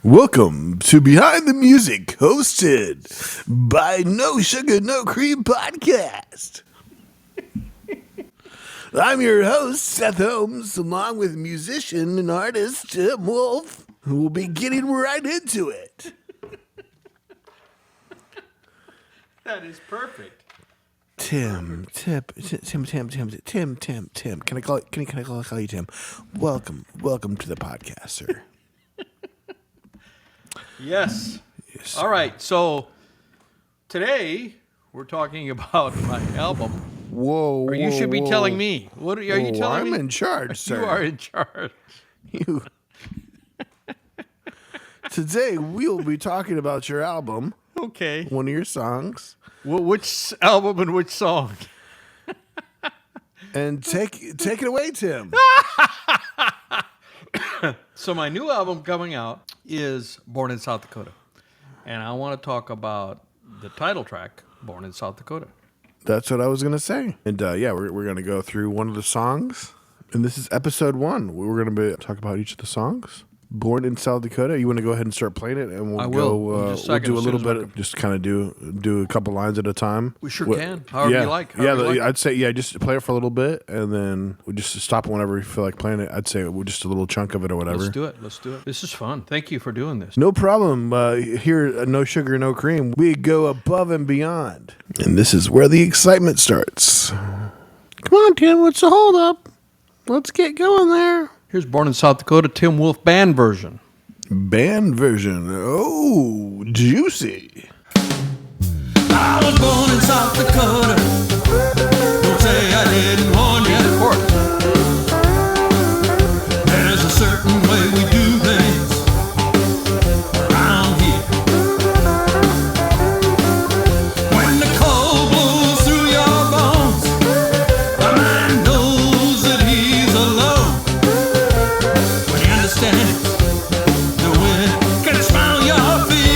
Welcome to Behind the Music, hosted by No Sugar, No Cream Podcast. I'm your host, Seth Holmes, along with musician and artist Tim Wolf, who will be getting right into it. That is perfect. Tim. Can I call you Tim? Welcome to the podcast, sir. Yes. All right. So today we're talking about my album. Whoa. Or you should be telling me. What are you telling me? I'm in charge, sir. You are in charge. Today we'll be talking about your album. Okay. One of your songs. Which album and which song? And take it away, Tim. So my new album coming out is Born in South Dakota. And I want to talk about the title track, Born in South Dakota. That's what I was going to say. And we're going to go through one of the songs. And this is episode 1. We're going to talk about each of the songs. Born in South Dakota. You want to go ahead and start playing it, and we'll we'll do a little bit, just kind of do a couple lines at a time. We sure can. However you like. I'd say just play it for a little bit, and then we'll just stop whenever you feel like playing it. I'd say we'll just a little chunk of it or whatever. Let's do it. This is fun. Thank you for doing this. No problem. Here at No Sugar, No Cream, we go above and beyond. And this is where the excitement starts. Come on, Tim. What's the hold up? Let's get going there. Here's Born in South Dakota, Tim Wolf band version. Band version. Oh, juicy. I was born in South Dakota. Don't say I didn't warn you. Of course. There's a certain way we do things around here. When the cold blows through your bones, a man knows that he's alone. When you understand the wind can smile your feet.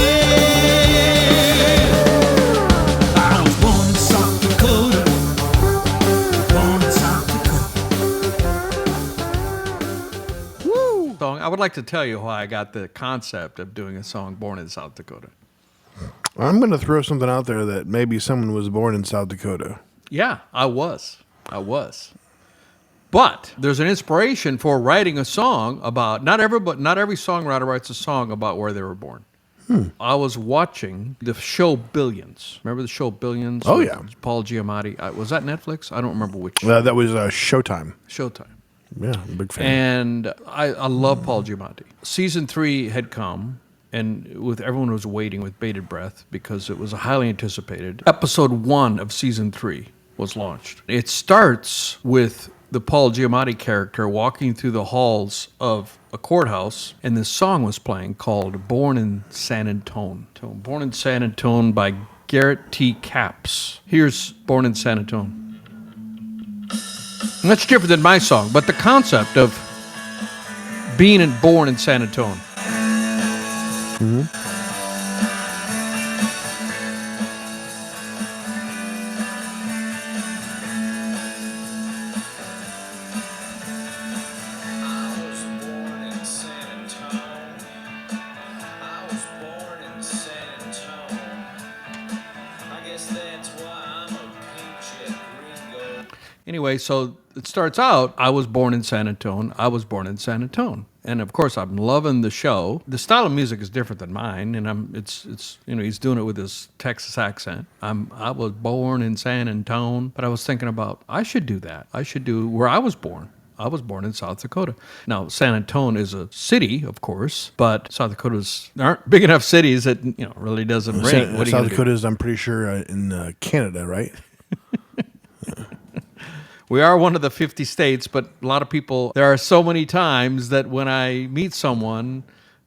I was born in South Dakota. Born in South Dakota. Woo! Song. I would like to tell you how I got the concept of doing a song Born in South Dakota. I'm going to throw something out there that maybe someone was born in South Dakota. Yeah, I was. But there's an inspiration for writing a song about not every songwriter writes a song about where they were born. I was watching the show Billions. Remember the show Billions? Oh, with yeah. Paul Giamatti. Was that Netflix? I don't remember which. That was Showtime. Showtime. Yeah, I'm a big fan. And I love Paul Giamatti. Season 3 had come, and everyone was waiting with bated breath because it was highly anticipated. Episode 1 of Season 3 was launched. It starts with the Paul Giamatti character walking through the halls of a courthouse, and this song was playing called Born in San Antone. Born in San Antone by Garrett T. Capps. Here's Born in San Antone. And that's different than my song, but the concept of being born in San Antone. Mm-hmm. Anyway, so it starts out, I was born in San Antone. And of course, I'm loving the show. The style of music is different than mine, and it's he's doing it with his Texas accent. I was born in San Antone, but I was thinking about I should do that. I should do where I was born. I was born in South Dakota. Now, San Antone is a city, of course, but South Dakotas aren't big enough cities that really doesn't rain. South Dakota is, I'm pretty sure, in Canada, right? We are one of the 50 states, but a lot of people, there are so many times that when I meet someone,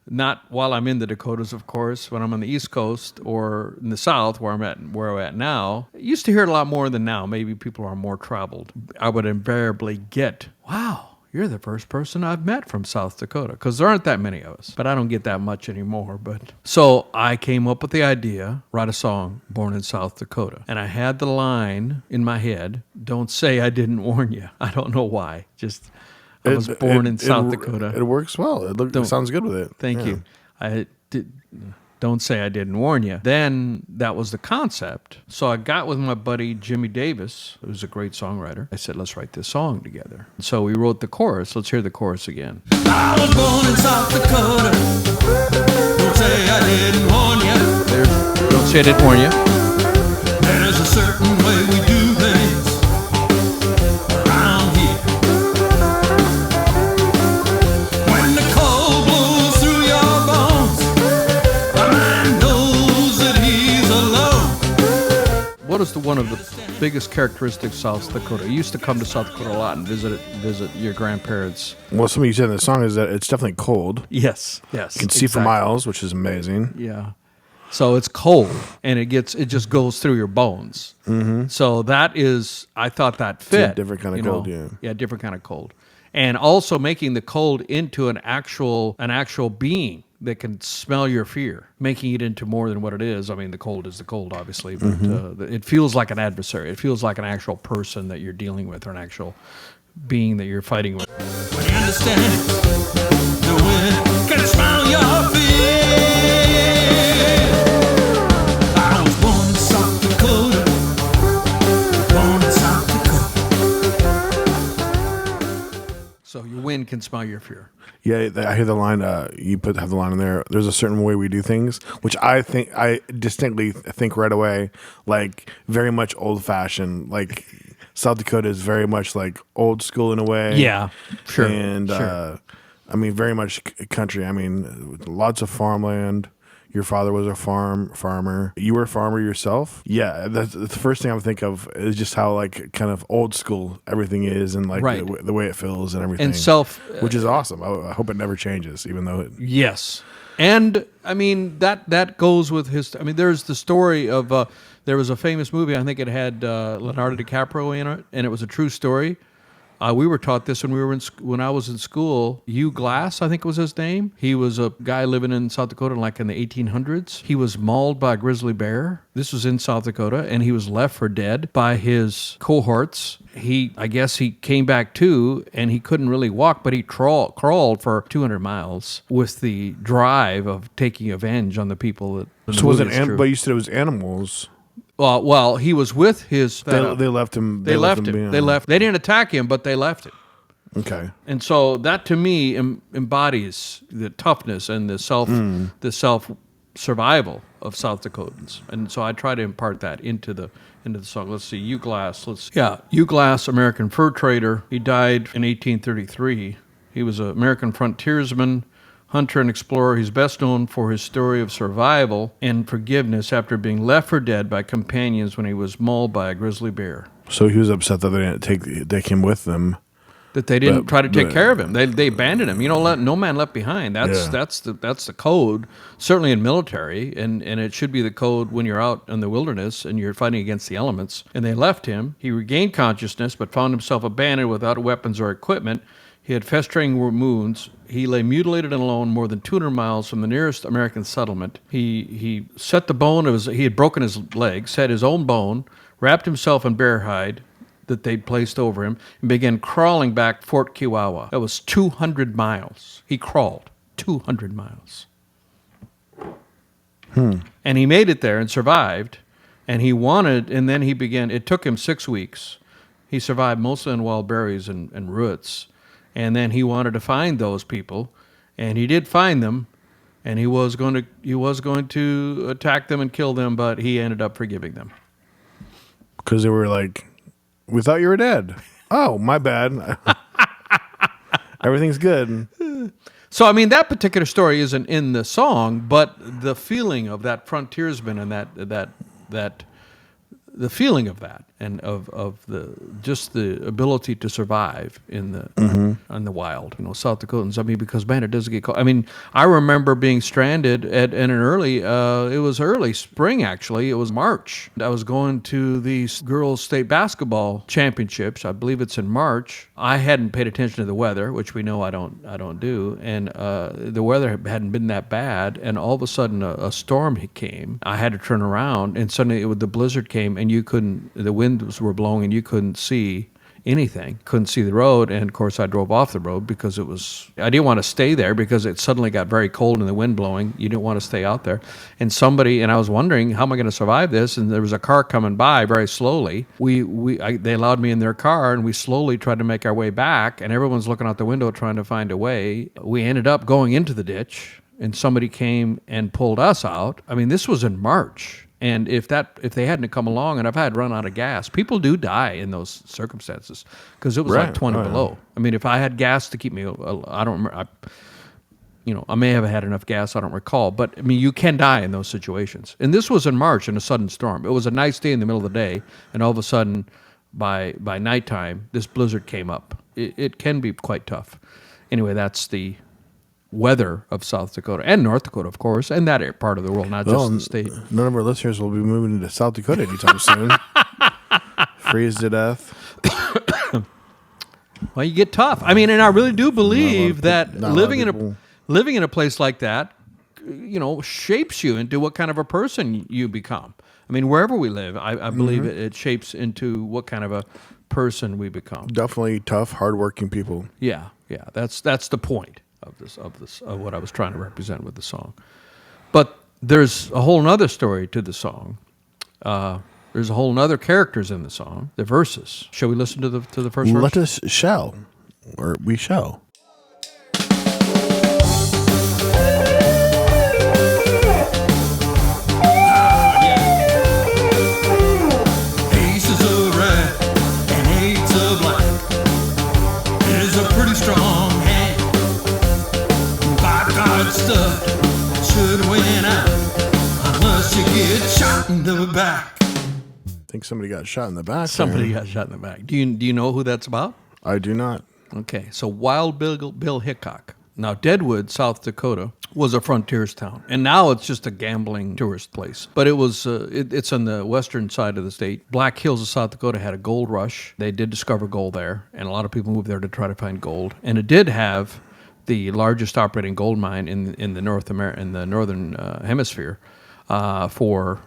not while I'm in the Dakotas, of course, when I'm on the East Coast or in the South, where I'm at now, I used to hear it a lot more than now. Maybe people are more traveled. I would invariably get, wow, you're the first person I've met from South Dakota, because there aren't that many of us, but I don't get that much anymore. So I came up with the idea, write a song, Born in South Dakota. And I had the line in my head, don't say I didn't warn you. I don't know why. I was born in South Dakota. It works well. It sounds good with it. Thank you. I did. Don't say I didn't warn you. Then that was the concept. So I got with my buddy Jimmy Davis, who's a great songwriter. I said, let's write this song together. So we wrote the chorus. Let's hear the chorus again. I was born in South Dakota. Don't say I didn't warn you. There. Don't say I didn't warn you. There's a certain way we do things around here. When the cold blows through your bones, a man knows that he's alone. What is one of the biggest characteristics of South Dakota? I used to come to South Dakota a lot and visit your grandparents. Well, something you said in the song is that it's definitely cold. Yes. You can see for miles, which is amazing. Yeah. So it's cold, and it just goes through your bones. Mm-hmm. So that is, I thought that fit. It's a different kind of cold, yeah. Yeah, different kind of cold. And also making the cold into an actual being that can smell your fear, making it into more than what it is. I mean, the cold is the cold, obviously, but it feels like an adversary. It feels like an actual person that you're dealing with, or an actual being that you're fighting with. When you understand it, the wind can smell your fear. I was born in South Dakota. Born in South Dakota. So your wind can smell your fear. Yeah, I hear the line. You have the line in there. There's a certain way we do things, which I distinctly think right away, like very much old fashioned. Like South Dakota is very much like old school in a way. Yeah, sure. And sure. I mean, very much country. I mean, lots of farmland. Your father was a farmer. You were a farmer yourself. Yeah, that's the first thing I would think of is just how like kind of old school everything is, and like right. the way it feels and everything. And which is awesome. I hope it never changes, even though it. Yes, and I mean that goes with his. I mean, there's the story of there was a famous movie. I think it had Leonardo DiCaprio in it, and it was a true story. We were taught this when I was in school. Hugh Glass, I think was his name. He was a guy living in South Dakota, like in the 1800s. He was mauled by a grizzly bear. This was in South Dakota, and he was left for dead by his cohorts. I guess he came back to, and he couldn't really walk, but he crawled for 200 miles with the drive of taking revenge on the people that. So was it? But you said it was animals. Well, he was with his. They left him. They left him. They left. They didn't attack him, but they left him. Okay. And so that to me embodies the toughness and the self survival of South Dakotans. And so I try to impart that into the song. Let's see, Hugh Glass. Hugh Glass, American fur trader. He died in 1833. He was an American frontiersman, hunter and explorer. He's best known for his story of survival and forgiveness after being left for dead by companions when he was mauled by a grizzly bear. So he was upset that they didn't take him with them. That they didn't try to take care of him. They abandoned him. No man left behind. That's the code, certainly in military, and it should be the code when you're out in the wilderness and you're fighting against the elements. And they left him. He regained consciousness, but found himself abandoned without weapons or equipment. He had festering wounds. He lay mutilated and alone more than 200 miles from the nearest American settlement. He set the bone of he had broken his leg, set his own bone, wrapped himself in bear hide that they'd placed over him, and began crawling back Fort Chihuahua. That was 200 miles. He crawled 200 miles. And he made it there and survived. And then he began, it took him 6 weeks. He survived mostly on wild berries and roots. And then he wanted to find those people, and he did find them, and he was going to attack them and kill them, but he ended up forgiving them. Because they were like, we thought you were dead. Oh, my bad. Everything's good. So, I mean, that particular story isn't in the song, but the feeling of that frontiersman and that the feeling of that and of the ability to survive in the wild, South Dakotans. I mean, because man, it does get cold. I mean, I remember being stranded at an early. It was early spring actually. It was March. I was going to the girls' state basketball championships. I believe it's in March. I hadn't paid attention to the weather, which we know I don't do, and the weather hadn't been that bad. And all of a sudden, a storm came. I had to turn around, and suddenly the blizzard came, and the winds were blowing, and you couldn't see anything. Couldn't see the road, and of course I drove off the road because I didn't want to stay there because it suddenly got very cold and the wind blowing. You didn't want to stay out there. And I was wondering, how am I going to survive this? And there was a car coming by very slowly. They allowed me in their car, and we slowly tried to make our way back, and everyone's looking out the window trying to find a way. We ended up going into the ditch, and somebody came and pulled us out. I mean, this was in March. And if they hadn't come along, and I've had run out of gas, people do die in those circumstances because it was like 20 below. I mean, if I had gas to keep me, I don't remember. I may have had enough gas, I don't recall. But I mean, you can die in those situations. And this was in March in a sudden storm. It was a nice day in the middle of the day, and all of a sudden, by nighttime, this blizzard came up. It can be quite tough. Anyway, that's the weather of South Dakota and North Dakota, of course, and that part of the world, not just the state. None of our listeners will be moving to South Dakota anytime soon. Freeze to death. Well, you get tough. I mean, and I really do believe that living in a place like that, shapes you into what kind of a person you become. I mean, wherever we live, I believe it shapes into what kind of a person we become. Definitely tough, hardworking people. Yeah. That's the point of what I was trying to represent with the song. But there's a whole nother story to the song. There's a whole nother characters in the song, the verses. Shall we listen to the first verse? Let us shall, or we shall. Aces of red and eights of black is a pretty strong hand. By God, stuff should win out unless you get shot in the back. I think somebody got shot in the back. Somebody got shot in the back. Do you know who that's about? I do not. Okay, so Wild Bill Hickok. Now, Deadwood, South Dakota, was a frontiers town, and now it's just a gambling tourist place. But it was it's on the western side of the state. Black Hills of South Dakota had a gold rush. They did discover gold there, and a lot of people moved there to try to find gold. And it did have the largest operating gold mine in the northern hemisphere for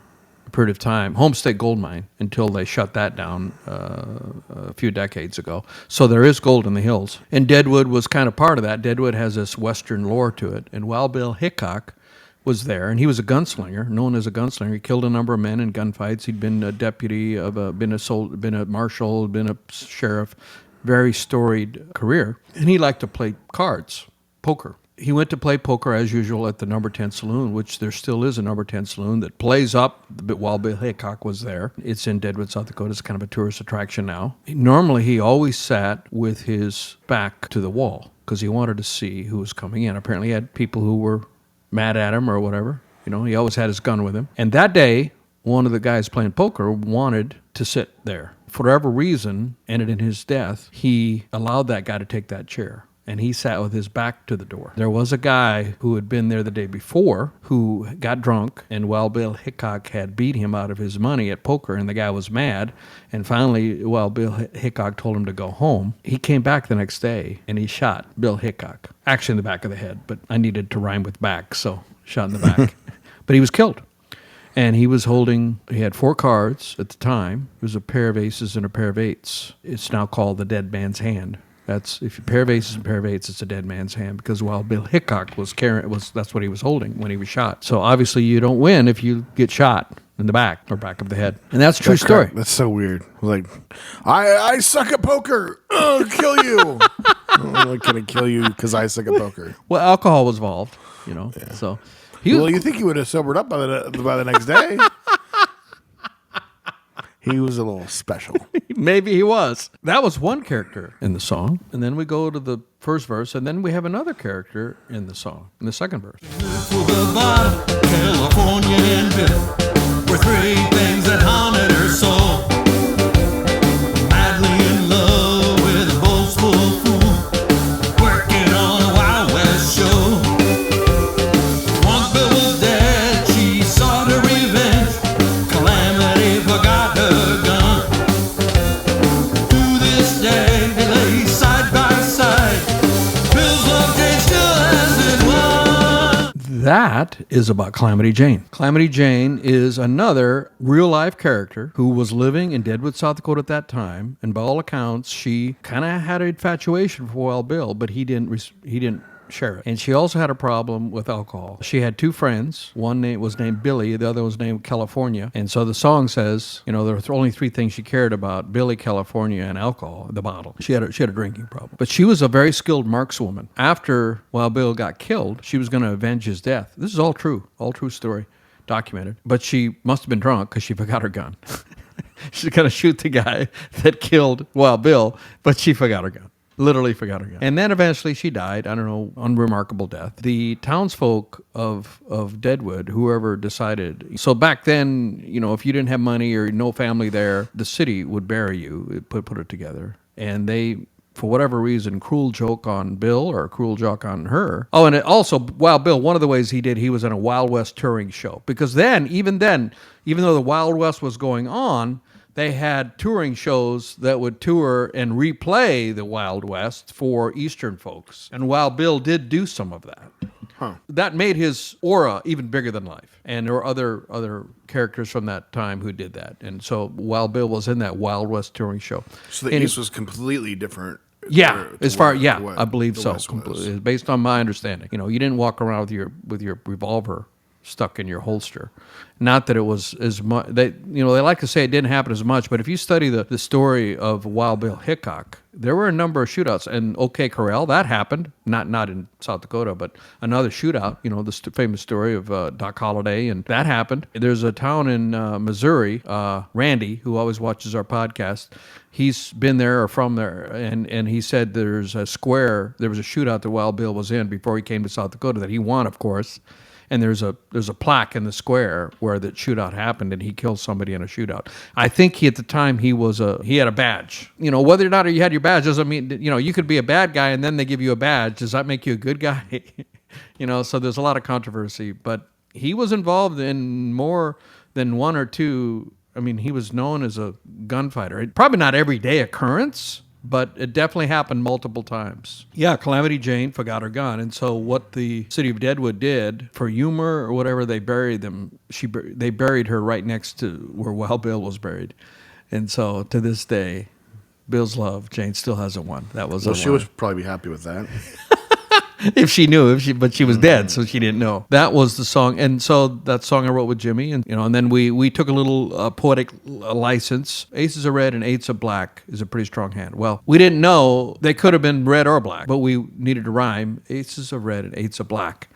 a period of time, Homestake Gold Mine, until they shut that down a few decades ago. So there is gold in the hills. And Deadwood was kind of part of that. Deadwood has this western lore to it. And Wild Bill Hickok was there, and he was a gunslinger, known as a gunslinger. He killed a number of men in gunfights. He'd been a deputy, been a marshal, been a sheriff, very storied career. And he liked to play cards, poker. He went to play poker as usual at the Number 10 Saloon, which there still is a Number 10 Saloon that plays up while Bill Hickok was there. It's in Deadwood, South Dakota. It's kind of a tourist attraction now. Normally, he always sat with his back to the wall because he wanted to see who was coming in. Apparently, he had people who were mad at him or whatever. He always had his gun with him. And that day, one of the guys playing poker wanted to sit there. For whatever reason, ended in his death, he allowed that guy to take that chair. And he sat with his back to the door. There was a guy who had been there the day before who got drunk, and Wild Bill Hickok had beat him out of his money at poker, and the guy was mad. And finally, Wild Bill Hickok told him to go home. He came back the next day, and he shot Bill Hickok. Actually in the back of the head, but I needed to rhyme with back, so shot in the back. But he was killed. And he had 4 cards at the time. It was a pair of aces and a pair of eights. It's now called the dead man's hand. That's if you pair of aces and pair of eights, it's a dead man's hand because Wild Bill Hickok that's what he was holding when he was shot. So obviously you don't win if you get shot in the back or back of the head, and that's a true story. That's so weird. Like, I suck at poker. Kill you. I'm not gonna kill you because I suck at poker. Well, alcohol was involved, Yeah. So you think he would have sobered up by the next day? He was a little special. Maybe he was. That was one character in the song. And then we go to the first verse, and then we have another character in the song, in the second verse. California and Bill were 3 things that haunted her soul. Madly in love with a boastful fool, working on a Wild West show. Once Bill was dead, she sought her revenge. Calamity forgot her gun. To this day, they lay side by side. Bill's love case still hasn't won. That that is about Calamity Jane. Calamity Jane is another real-life character who was living in Deadwood, South Dakota at that time, and by all accounts, she kind of had an infatuation for Wild Bill, but he didn't share it. And she also had a problem with alcohol. She had two friends. One was named Billy, the other was named California. And so the song says, there were only three things she cared about: Billy, California, and alcohol, the bottle. She had a drinking problem. But she was a very skilled markswoman. After Wild Bill got killed, she was going to avenge his death. This is all true story, documented. But she must have been drunk because she forgot her gun. She's going to shoot the guy that killed Wild Bill, but she forgot her gun. Literally forgot her gun. And then eventually she died. I don't know, unremarkable death. The townsfolk of Deadwood, whoever decided. So back then, if you didn't have money or no family there, the city would bury you, put it together. And they, for whatever reason, cruel joke on Bill or cruel joke on her. Oh, and also, Wild Bill, one of the ways he was in a Wild West touring show. Because even though the Wild West was going on, they had touring shows that would tour and replay the Wild West for Eastern folks. And Wild Bill did do some of that. Huh. That made his aura even bigger than life. And there were other characters from that time who did that. And so Wild Bill was in that Wild West touring show. So the East was completely different. Yeah, I believe so. Completely, based on my understanding. You didn't walk around with your revolver stuck in your holster. Not that it was as much. They like to say it didn't happen as much, but if you study the story of Wild Bill Hickok, there were a number of shootouts. And OK Corral, that happened, not in South Dakota, but another shootout. The famous story of Doc Holliday, and that happened. There's a town in Missouri, Randy, who always watches our podcast. He's been there or from there, and he said there was a shootout that Wild Bill was in before he came to South Dakota that he won, of course. And there's a plaque in the square where the shootout happened, and he killed somebody in a shootout. I think at the time he had a badge. Whether or not you had your badge doesn't mean you could be a bad guy and then they give you a badge. Does that make you a good guy? So there's a lot of controversy. But he was involved in more than one or two. I mean, he was known as a gunfighter. Probably not everyday occurrence, but it definitely happened multiple times. Yeah, Calamity Jane forgot her gun. And so what the city of Deadwood did, for humor or whatever, they buried them. They buried her right next to where Wild Bill was buried. And so to this day, Bill's love, Jane still hasn't won. That was she would probably be happy with that. If she knew, but she was dead, so she didn't know. That was the song, and so that song I wrote with Jimmy, and and then we took a little poetic license. Aces of red and eights of black is a pretty strong hand. Well, we didn't know they could have been red or black, but we needed to rhyme aces of red and eights of black.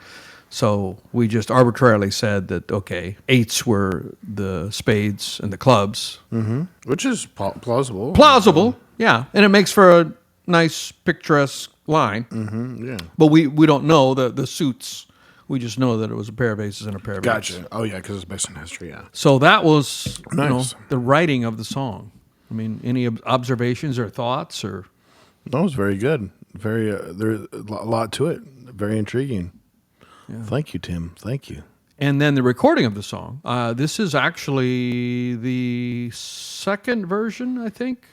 So we just arbitrarily said that, okay, eights were the spades and the clubs. Mm-hmm. Which is plausible. Plausible, yeah, and it makes for a nice, picturesque line. Mm-hmm, yeah. But we don't know the suits. We just know that it was a pair of aces and a pair of eights. Gotcha. Oh, yeah, because it's based on history, yeah. So that was nice. The writing of the song. I mean, any observations or thoughts? Or that was very good. Very there's a lot to it. Very intriguing. Yeah. Thank you, Tim. Thank you. And then the recording of the song. This is actually the second version, I think,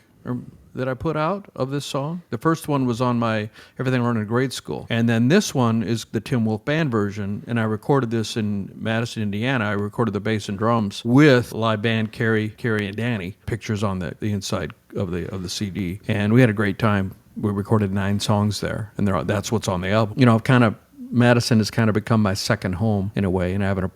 that I put out of this song. The first one was on my Everything I Learned in Grade School. And then this one is the Tim Wolf Band version, and I recorded this in Madison, Indiana. I recorded the bass and drums with live band Carrie and Danny. Pictures on the inside of the CD. And we had a great time. We recorded 9 songs there, and that's what's on the album. Madison has kind of become my second home in a way, and I have an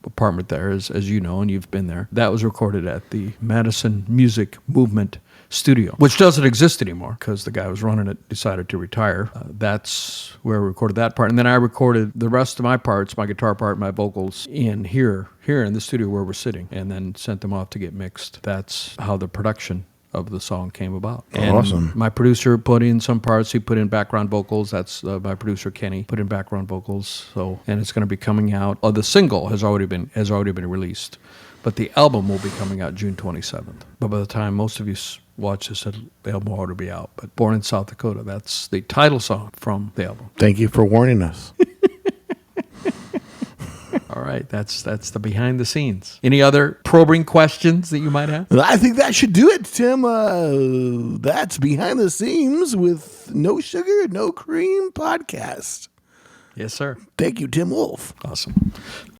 apartment there, as you know, and you've been there. That was recorded at the Madison Music Movement Studio, which doesn't exist anymore because the guy who was running it decided to retire. That's where I recorded that part. And then I recorded the rest of my parts, my guitar part, my vocals, in here in the studio where we're sitting, and then sent them off to get mixed. That's how the production of the song came about. And awesome. My producer put in some parts. He put in background vocals. That's my producer Kenny put in background vocals. So, and it's going to be coming out. The single has already been released, but the album will be coming out June 27th. But by the time most of you watch this, the album will already be out. But Born in South Dakota, that's the title song from the album. Thank you for warning us. All right, that's the behind the scenes. Any other probing questions that you might have? I think that should do it, Tim. That's Behind the Scenes with No Sugar, No Cream podcast. Yes, sir. Thank you, Tim Wolf. Awesome.